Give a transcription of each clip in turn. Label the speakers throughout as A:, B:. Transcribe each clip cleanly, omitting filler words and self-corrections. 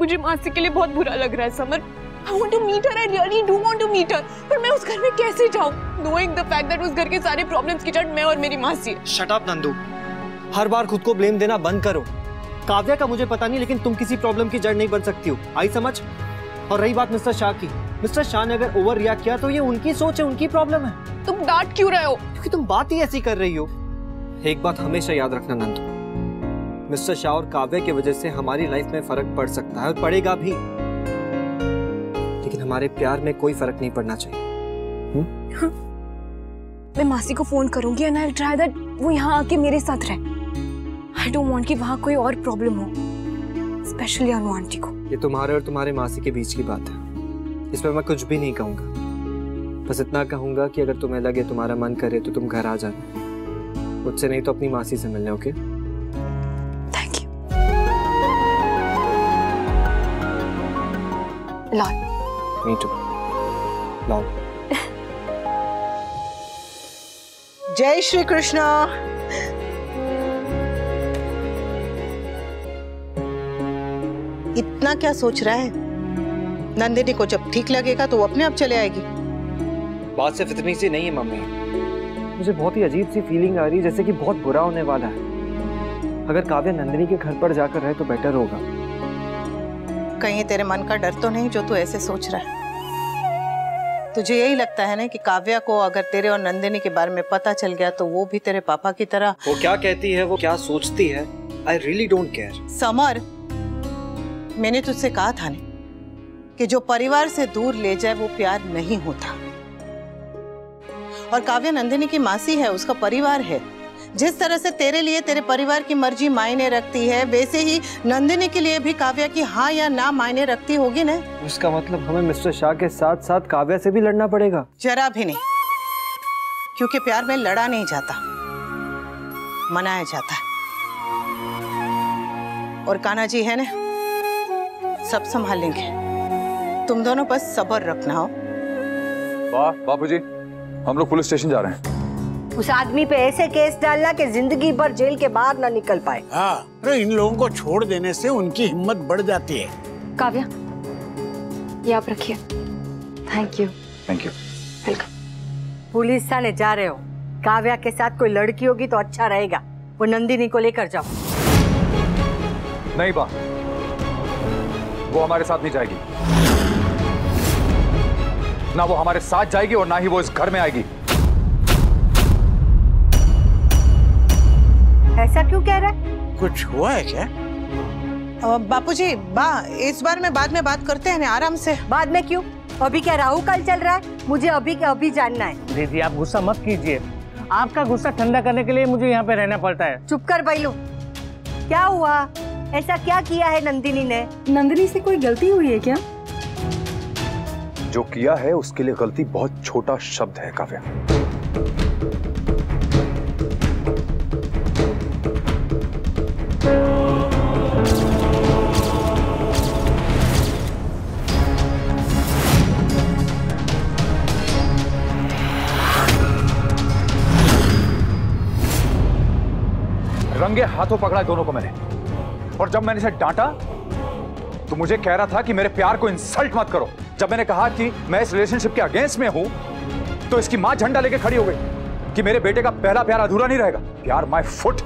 A: मुझे मासी के लिए बहुत बुरा लग रहा है summer. I want to meet her, I really do want to meet her, पर मैं उस घर में कैसे जाऊँ? Knowing the fact that उस घर के सारे प्रॉब्लम्स की जड़ मैं और मेरी मासी है।
B: Shut up नंदू, हर बार खुद को ब्लेम देना बंद करो। काव्या का मुझे पता नहीं, लेकिन तुम किसी प्रॉब्लम की जड़ नहीं बन सकती हो, आई समझ? और रही बात मिस्टर शाह की, मिस्टर शाह ने अगर ओवर रिएक्ट किया तो ये उनकी सोच है, उनकी प्रॉब्लम है।
A: तुम डांट क्यों रहे हो?
B: क्योंकि तुम बात ही ऐसी कर रही हो। एक बात हमेशा याद रखना नंदू, मिस्टर शाह और काव्या की वजह से हमारी लाइफ में फर्क पड़ सकता है और पड़ेगा भी, लेकिन हमारे प्यार में कोई फर्क नहीं पड़ना चाहिए।
A: मैं मासी को फोन करूंगी and I'll try that वो यहाँ आके मेरे साथ रहे। I don't want कि वहाँ कोई और प्रॉब्लम हो, स्पेशली अनु आंटी को।
B: ये तुम्हारे और तुम्हारे मासी के बीच की बात है, इस पर मैं कुछ भी नहीं कहूंगा। बस इतना कहूंगा कि अगर तुम्हें लगे, तुम्हारा मन करे तो तुम घर आ जाना, मुझसे नहीं तो अपनी मासी से मिलने। Okay?
A: Thank you. Lal.
B: Me too. लाल।
C: जय श्री कृष्णा। इतना क्या सोच रहा है? नंदिनी को जब ठीक लगेगा तो वो अपने आप चले आएगी।
B: बात सिर्फ इतनी सी नहीं है मम्मी, मुझे बहुत ही अजीब सी फीलिंग आ रही है, जैसे कि बहुत बुरा होने वाला है। अगर काव्या नंदिनी के घर पर जाकर रहे तो बेटर होगा।
C: कहीं तेरे मन का डर तो नहीं जो तू ऐसे सोच रहा है? तुझे यही लगता है ना कि काव्या को अगर तेरे और नंदिनी के बारे में पता चल गया तो वो भी तेरे पापा की तरह।
B: वो क्या कहती है, वो क्या सोचती है, I really don't care।
C: Summer, मैंने तुझसे कहा था ना कि जो परिवार से दूर ले जाए वो प्यार नहीं होता। और काव्या नंदिनी की मासी है, उसका परिवार है। जिस तरह से तेरे लिए तेरे परिवार की मर्जी मायने रखती है, वैसे ही नंदिनी के लिए भी काव्या की हाँ या ना मायने रखती होगी ना।
B: उसका मतलब हमें मिस्टर शाह के साथ साथ काव्या से भी लड़ना पड़ेगा?
C: जरा भी नहीं, क्योंकि प्यार में लड़ा नहीं जाता, मनाया जाता है। और कान्हा जी है ना, सब संभाल लेंगे। तुम दोनों बस सब्र रखना हो।
D: वाह बापूजी, हम लोग पुलिस स्टेशन जा रहे हैं।
E: उस आदमी पे ऐसे केस डालना कि जिंदगी भर जेल के बाहर ना निकल पाए।
F: हाँ, अरे इन लोगों को छोड़ देने से उनकी हिम्मत बढ़ जाती है।
A: काव्या, ये आप रखिए। Thank you.
D: Thank you.
A: Welcome.
E: Police थाने जा रहे हो, काव्या के साथ कोई लड़की होगी तो अच्छा रहेगा, वो नंदिनी को लेकर जाओ।
D: नहीं बा, वो हमारे साथ नहीं जाएगी। ना वो हमारे साथ जाएगी और ना ही वो इस घर में आएगी।
E: ऐसा क्यों कह रहा है?
F: कुछ हुआ है क्या?
C: बापूजी, इस बार में बाद में बात करते हैं ना, आराम से।
E: बाद में क्यों? अभी क्या राहु काल चल रहा है? मुझे अभी के अभी जानना है।
G: दीदी आप गुस्सा मत कीजिए, आपका गुस्सा ठंडा करने के लिए मुझे यहाँ पे रहना पड़ता है।
E: चुप कर बैलू। क्या हुआ? ऐसा क्या किया है नंदिनी ने?
A: नंदिनी से कोई गलती हुई है क्या?
D: जो किया है उसके लिए गलती बहुत छोटा शब्द है काव्या। रंगे हाथों पकड़ा है दोनों को मैंने, और जब मैंने इसे डांटा तो मुझे कह रहा था कि मेरे प्यार को इंसल्ट मत करो। जब मैंने कहा कि मैं इस रिलेशनशिप के अगेंस्ट में हूं तो इसकी मां झंडा लेके खड़ी हो गई कि मेरे बेटे का पहला प्यार अधूरा नहीं रहेगा। प्यार माय फुट।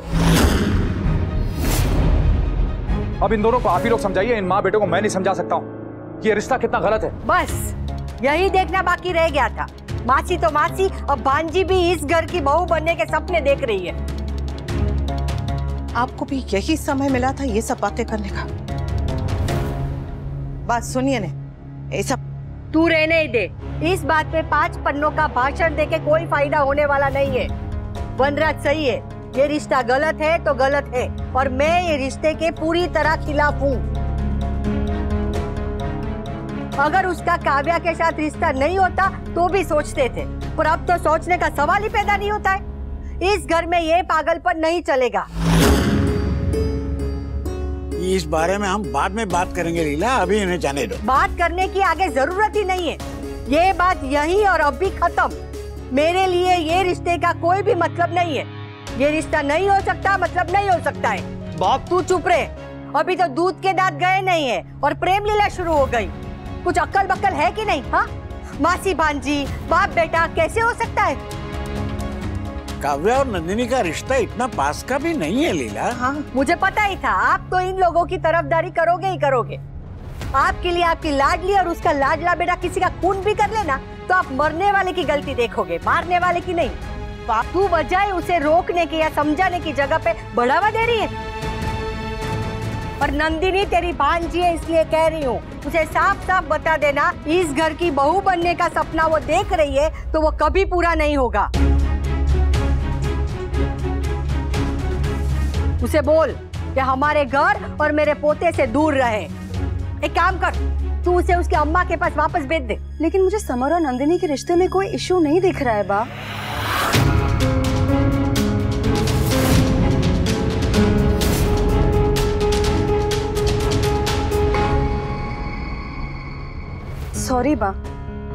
D: अब इन दोनों को आप ही लोग समझाइए, इन मां बेटों को मैं नहीं समझा सकता हूं कि ये रिश्ता कितना गलत है।
E: बस यही देखना बाकी रह गया था। मासी तो मासी, अब भांजी भी इस घर की बहू बनने के सपने देख रही है।
C: आपको भी यही समय मिला था ये सब बातें करने का। बात सुनिए ने, ऐसा
E: तू रहने ही दे। इस बात पे 5 पन्नों का भाषण देके कोई फायदा होने वाला नहीं है। वनराज सही है, ये रिश्ता गलत है तो गलत है, और मैं ये रिश्ते के पूरी तरह खिलाफ हूँ। अगर उसका काव्या के साथ रिश्ता नहीं होता तो भी सोचते थे, पर अब तो सोचने का सवाल ही पैदा नहीं होता है। इस घर में ये पागलपन नहीं चलेगा।
F: इस बारे में हम बाद में बात करेंगे लीला, अभी इन्हें जाने दो।
E: बात करने की आगे जरूरत ही नहीं है। ये बात यही और अभी खत्म। मेरे लिए ये रिश्ते का कोई भी मतलब नहीं है। ये रिश्ता नहीं हो सकता, मतलब नहीं हो सकता है।
B: बाप
E: तू चुप रहे अभी तो दूध के दांत गए नहीं है और प्रेम लीला शुरू हो गई। कुछ अक्ल बक्कल है कि नहीं? हाँ, मासी भांजी बाप बेटा कैसे हो सकता है?
F: काव्या और नंदिनी का रिश्ता इतना पास का भी नहीं है लीला।
E: हाँ, मुझे पता ही था आप तो इन लोगों की तरफदारी करोगे ही करोगे। आपके लिए आपकी लाडली और उसका लाडला बेटा किसी का खून भी कर लेना तो आप मरने वाले की गलती देखोगे, मारने वाले की नहीं। तू बजाय उसे रोकने की या समझाने की जगह पे बढ़ावा दे रही है। और नंदिनी तेरी भांजी है इसलिए कह रही हूँ, उसे साफ साफ बता देना इस घर की बहू बनने का सपना वो देख रही है तो वो कभी पूरा नहीं होगा। उसे बोल कि हमारे घर और मेरे पोते से दूर रहे। एक काम कर, तू उसे उसके अम्मा के पास वापस भेज दे।
A: लेकिन मुझे समर और नंदिनी के रिश्ते में कोई इशू नहीं दिख रहा है बा। सॉरी बा,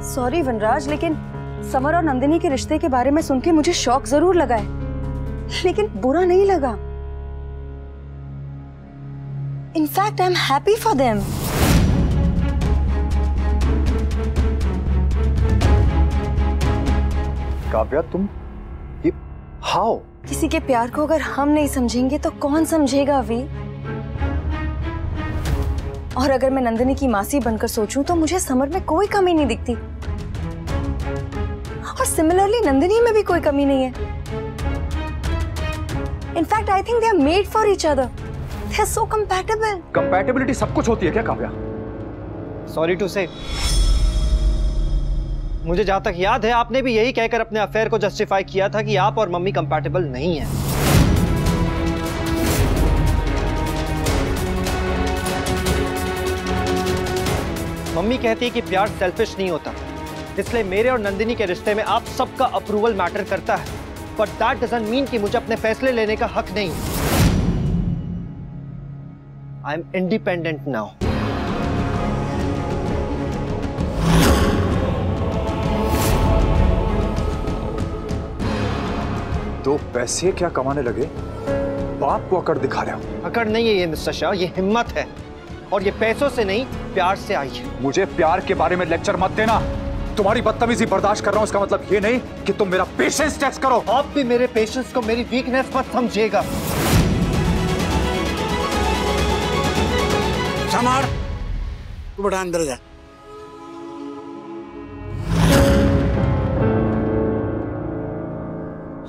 A: सॉरी वनराज, लेकिन समर और नंदिनी के रिश्ते के बारे में सुन के मुझे शॉक जरूर लगा है, लेकिन बुरा नहीं लगा। In fact I am happy for them.
D: Kavya तुम ये हाउ?
A: किसी के प्यार को अगर हम नहीं समझेंगे तो कौन समझेगा अभी? और अगर मैं नंदिनी की मासी बनकर सोचूं तो मुझे समर में कोई कमी नहीं दिखती, और सिमिलरली नंदिनी में भी कोई कमी नहीं है। In fact I think they are made for each other, they are so compatible.
D: Compatibility सब कुछ होती है क्या काव्या?
B: सॉरी टू से, मुझे जहां तक याद है आपने भी यही कहकर अपने अफेयर को जस्टिफाई किया था कि आप और मम्मी कंपैटिबल नहीं है। मम्मी कहती है कि प्यार सेल्फिश नहीं होता, इसलिए मेरे और नंदिनी के रिश्ते में आप सबका अप्रूवल मैटर करता है, बट दैट डजंट मीन कि मुझे अपने फैसले लेने का हक नहीं। I am independent now.
D: दो पैसे क्या कमाने लगे, बाप को अकड़ दिखा रहे हो।
B: अकड़ नहीं है ये मिस्टर शाह, ये हिम्मत है, और ये पैसों से नहीं प्यार से आई है।
D: मुझे प्यार के बारे में लेक्चर मत देना। तुम्हारी बदतमीजी बर्दाश्त कर रहा हूं, इसका मतलब ये नहीं कि तुम मेरा पेशेंस टेस्ट करो।
B: आप भी मेरे पेशेंस को मेरी वीकनेस मत समझिएगा।
F: समर, तू बेटा अंदर जा।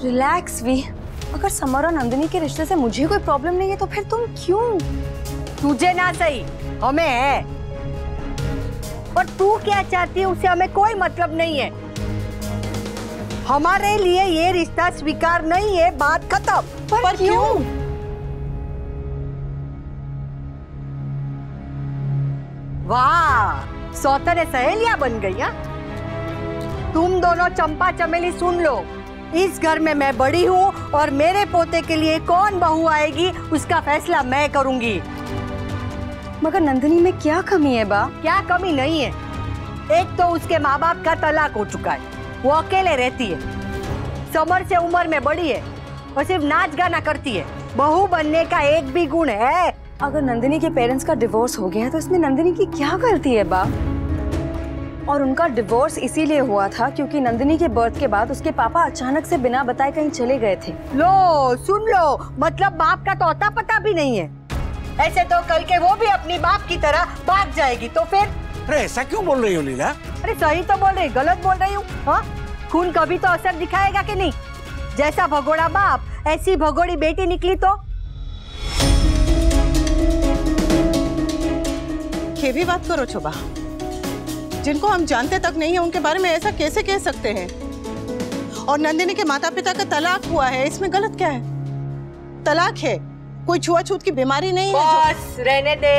A: रिलैक्स वी, अगर समर और नंदिनी के रिश्ते से मुझे कोई प्रॉब्लम नहीं है तो फिर तुम क्यों?
E: तुझे ना सही, हमें है। और तू क्या चाहती है उससे हमें कोई मतलब नहीं है। हमारे लिए ये रिश्ता स्वीकार नहीं है, बात खत्म।
A: पर क्यों?
E: वाह, सौतने सहेलियां बन गई। हा? तुम दोनों चंपा चमेली सुन लो, इस घर में मैं बड़ी हूँ और मेरे पोते के लिए कौन बहू आएगी उसका फैसला मैं करूंगी।
A: मगर नंदिनी में क्या कमी है बा?
E: क्या कमी नहीं है? एक तो उसके माँ बाप का तलाक हो चुका है, वो अकेले रहती है। समर से उम्र में बड़ी है और सिर्फ नाच गाना करती है। बहू बनने का एक भी गुण है?
A: अगर नंदिनी के पेरेंट्स का डिवोर्स हो गया है तो इसमें नंदिनी की क्या गलती है बा? और उनका डिवोर्स इसीलिए हुआ था क्योंकि नंदिनी के बर्थ के बाद उसके पापा अचानक से बिना बताए कहीं चले गए थे।
E: लो सुन लो, मतलब बाप का तो अता पता भी नहीं है। ऐसे तो कल के वो भी अपनी बाप की तरह भाग जाएगी तो फिर?
F: अरे ऐसा क्यों बोल रही हो लीला?
E: अरे सही तो बोल रही, गलत बोल रही हूँ? हाँ, खून कभी तो असर दिखाएगा कि नहीं? जैसा भगोड़ा बाप ऐसी भगोड़ी बेटी निकली तो?
C: ये भी बात करो छोबा, जिनको हम जानते तक नहीं है उनके बारे में ऐसा कैसे कह सकते हैं? और नंदिनी के माता पिता का तलाक हुआ है, इसमें गलत क्या है? तलाक है, कोई छुआछूत की बीमारी नहीं है।
E: बस रहने दे,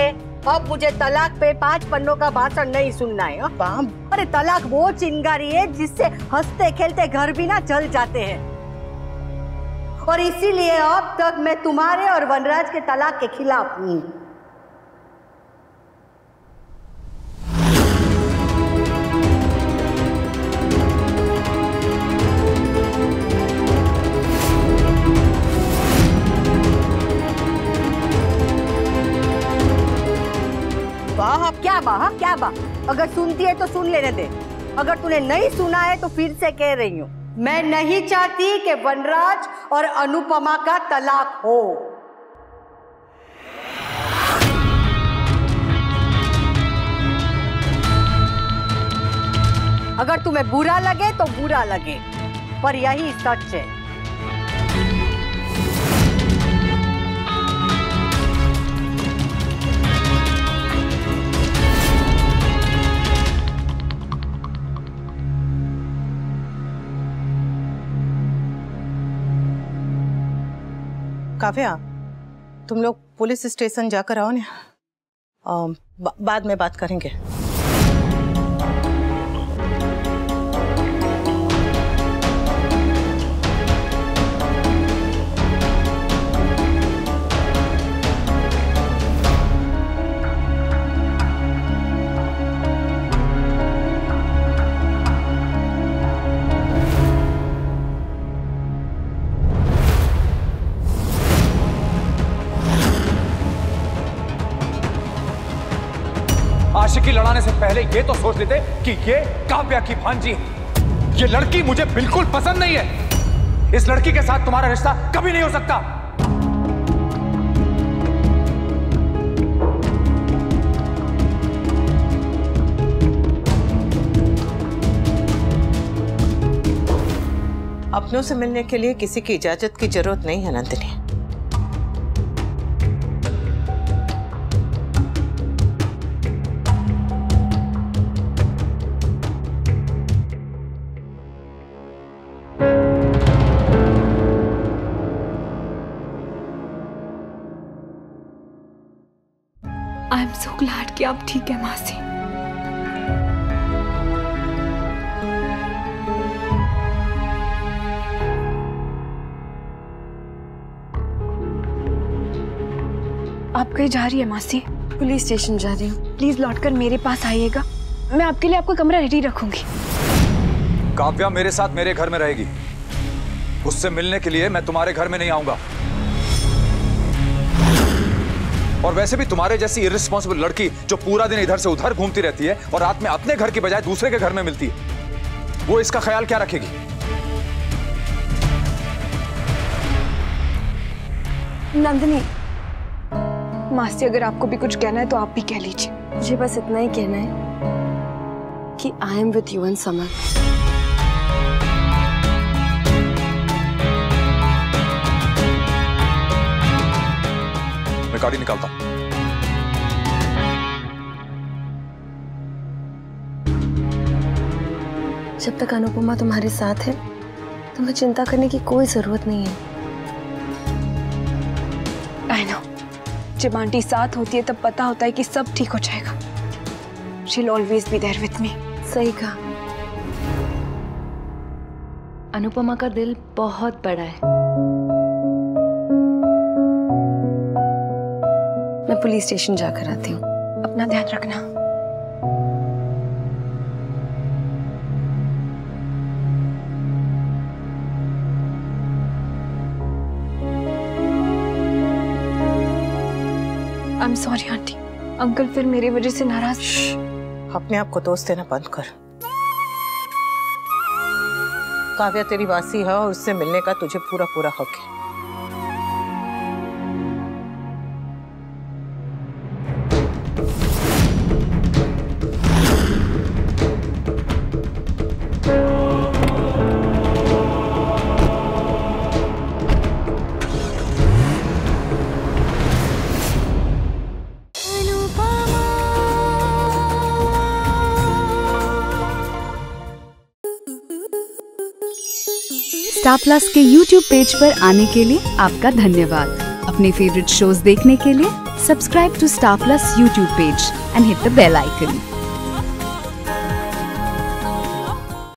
E: अब मुझे तलाक पे 5 पन्नों का भाषण नहीं सुनना है। अरे तलाक वो चिंगारी है जिससे हंसते खेलते घर भी ना जल जाते हैं, और इसीलिए अब तक मैं तुम्हारे और वनराज के तलाक के खिलाफ हूँ।
C: हाँ।
E: क्या बा? हाँ क्या बा? अगर सुनती है तो सुन लेने दे। अगर तूने नहीं सुना है तो फिर से कह रही हूँ, मैं नहीं चाहती कि वनराज और अनुपमा का तलाक हो। अगर तुम्हें बुरा लगे तो बुरा लगे, पर यही सच है।
C: काव्या, तुम लोग पुलिस स्टेशन जाकर आओ ना, बाद में बात करेंगे।
D: आशिकी लड़ाने से पहले ये तो सोच लेते कि ये काव्या की भांजी है। ये लड़की मुझे बिल्कुल पसंद नहीं है। इस लड़की के साथ तुम्हारा रिश्ता कभी नहीं हो सकता।
C: अपनों से मिलने के लिए किसी की इजाजत की जरूरत नहीं है Nandini.
H: I am so glad कि आप ठीक है मासी। आप कहीं जा रही है मासी?
A: पुलिस स्टेशन जा रही हूँ।
H: प्लीज लौटकर मेरे पास आइएगा। मैं आपके लिए आपका कमरा रेडी रखूंगी।
D: काव्या मेरे साथ मेरे घर में रहेगी। उससे मिलने के लिए मैं तुम्हारे घर में नहीं आऊंगा। और वैसे भी तुम्हारे जैसी इर्रिस्पॉन्सिबल लड़की जो पूरा दिन इधर से उधर घूमती रहती है और रात में अपने घर की बजाय दूसरे के घर में मिलती है, वो इसका ख्याल क्या रखेगी?
A: नंदिनी,
H: मासी अगर आपको भी कुछ कहना है तो आप भी कह लीजिए।
A: मुझे बस इतना ही कहना है कि I am with you and summer.
D: मैं गाड़ी निकालता हूं।
A: जब तक अनुपमा तुम्हारे साथ है तुम्हें चिंता करने की कोई जरूरत नहीं है।
H: आई नो, जब आंटी साथ होती है तब पता होता है कि सब ठीक हो जाएगा। She'll always be there with me.
A: सही कहा।
I: अनुपमा का दिल बहुत बड़ा है।
A: मैं पुलिस स्टेशन जाकर आती हूँ।
H: अपना ध्यान रखना। I am sorry aunty. Uncle फिर मेरी वजह से नाराज।
C: अपने आप को दोष देना बंद कर। काव्या तेरी वासी है और उससे मिलने का तुझे पूरा पूरा हक है।
J: स्टार प्लस के YouTube पेज पर आने के लिए आपका धन्यवाद। अपने फेवरेट शोज देखने के लिए subscribe to star plus YouTube page and hit the bell icon.